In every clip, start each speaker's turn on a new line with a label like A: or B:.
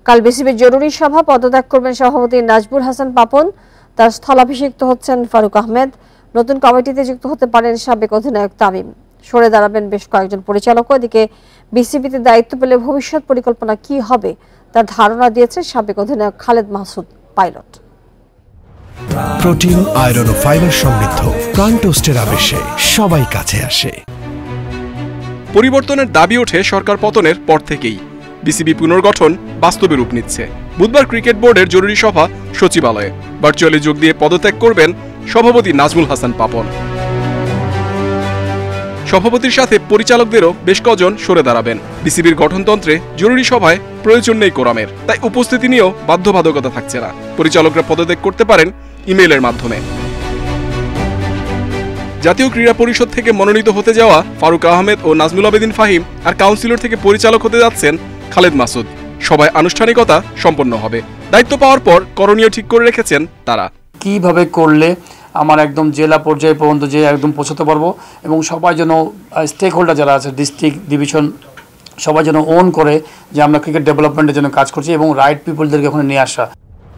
A: কাল বিসিবির জরুরি সভা, পদত্যাগ করবেন সভাপতি নাজমুল হাসান পাপন, তার স্থলাভিষিক্ত হচ্ছেন ফারুক আহমেদ। নতুন কমিটিতে যুক্ত হতে পারেন সাবেক অধিনায়ক তামিম। সরে দাঁড়াবেন বেশ কয়েকজন পরিচালক। এদিকে বিসিবিতে দায়িত্ব পেলে ভবিষ্যৎ পরিকল্পনা কি হবে তার ধারণা দিয়েছে সাবেক অধিনায়ক খালেদ মাসুদ পাইলট।
B: প্রোটিন, আয়রন ও ফাইবার সমৃদ্ধ প্রাণ টোস্টের আবেশে সবাই কাছে আসে।
C: পরিবর্তনের দাবি ওঠে সরকার পতনের পর থেকেই। বিসিবি পুনর্গঠন বাস্তবে রূপ নিচ্ছে। বুধবার ক্রিকেট বোর্ডের জরুরি সভা সচিবালয়ে ভার্চুয়ালি যোগ দিয়ে পদত্যাগ করবেন সভাপতি নাজমুল হাসান পাপন। সভাপতির সাথে পরিচালকদেরও বেশ কজন সরে দাঁড়াবেন। বিসিবির গঠনতন্ত্রে জরুরি সভায় প্রয়োজন নেই কোরামের, তাই উপস্থিতি নিয়েও বাধ্যবাধকতা থাকছে না। পরিচালকরা পদত্যাগ করতে পারেন ইমেইলের মাধ্যমে। জাতীয় ক্রীড়া পরিষদ থেকে মনোনীত হতে যাওয়া ফারুক আহমেদ ও নাজমুল আবেদিন ফাহিম আর কাউন্সিলর থেকে পরিচালক হতে যাচ্ছেন খালেদ মাসুদ। সবাই আনুষ্ঠানিকতা সম্পন্ন হবে। দায়িত্ব পাওয়ার পর করণীয় ঠিক করে রেখেছেন তারা।
D: কিভাবে করলে আমার একদম জেলা পর্যায়ে পর্যন্ত যে একদম পৌঁছাতে পারবো এবং সবাই যেন স্টেক হোল্ডার যারা আছে ডিস্ট্রিক্ট ডিভিশন সবাই যেন ওন করে যে আমরা ক্রিকেট ডেভেলপমেন্টের জন্য কাজ করছি এবং রাইট পিপলদেরকে ওখানে নিয়ে আসা।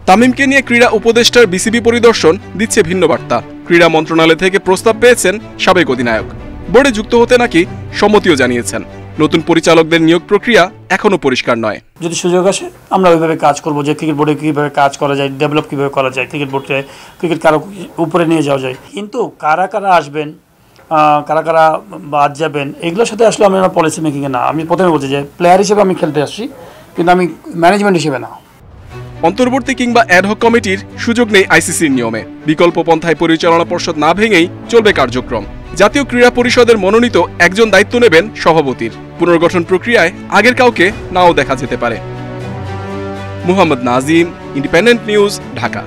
C: তামিমকে নিয়ে ক্রীড়া উপদেষ্টার বিসিবি পরিদর্শন দিচ্ছে ভিন্ন বার্তা। ক্রীড়া মন্ত্রণালয় থেকে প্রস্তাব পেয়েছেন সাবেক অধিনায়ক। বোর্ডে যুক্ত হতে নাকি সম্মতিও জানিয়েছেন। নতুন পরিচালকদের নিয়োগ প্রক্রিয়া এখনো পরিষ্কার নয়।
D: যদি সুযোগ আসে আমরা ওইভাবে কাজ করবো যে ক্রিকেট বোর্ডে কীভাবে কাজ করা যায়, ডেভেলপ কীভাবে করা যায়, ক্রিকেট বোর্ডে ক্রিকেট কারো উপরে নিয়ে যাওয়া যায়। কিন্তু কারা কারা আসবেন, কারা কারা বাদ যাবেন, এগুলোর সাথে আসলে আমি আমার পলিসি মেকিংয়ে না। আমি প্রথমে বলছি যে প্লেয়ার হিসেবে আমি খেলতে আসছি, কিন্তু আমি ম্যানেজমেন্ট হিসেবে না।
C: অন্তর্বর্তী কিংবা অ্যাডহক কমিটির সুযোগ নেই আইসিসির নিয়মে। বিকল্প পন্থায় পরিচালনা পর্ষদ না ভেঙেই চলবে কার্যক্রম। জাতীয় ক্রীড়া পরিষদের মনোনীত একজন দায়িত্ব নেবেন সভাপতির। পুনর্গঠন প্রক্রিয়ায় আগের কাউকে নাও দেখা যেতে পারে। Muhammad Nazim, independent news, Dhaka.